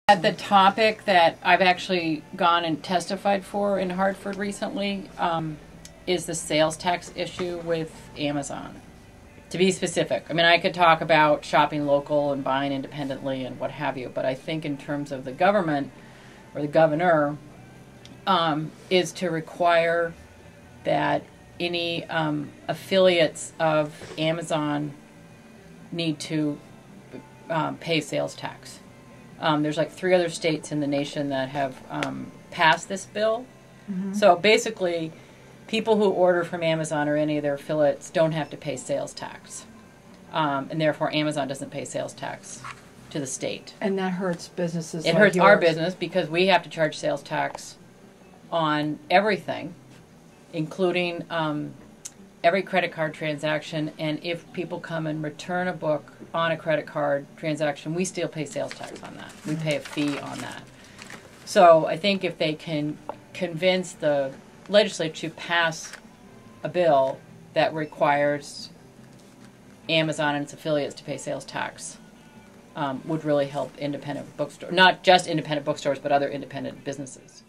The topic that I've actually gone and testified for in Hartford recently is the sales tax issue with Amazon. To be specific, I mean, I could talk about shopping local and buying independently and what have you, but I think in terms of the government or the governor is to require that any affiliates of Amazon need to pay sales tax. There's like 3 other states in the nation that have passed this bill. Mm-hmm. So basically, people who order from Amazon or any of their affiliates don't have to pay sales tax. And therefore, Amazon doesn't pay sales tax to the state. And that hurts businesses It like hurts yours. our business because we have to charge sales tax on everything, including every credit card transaction. And if people come and return a book on a credit card transaction, we still pay sales tax on that. We pay a fee on that. So I think if they can convince the legislature to pass a bill that requires Amazon and its affiliates to pay sales tax, would really help independent bookstores, not just independent bookstores, but other independent businesses.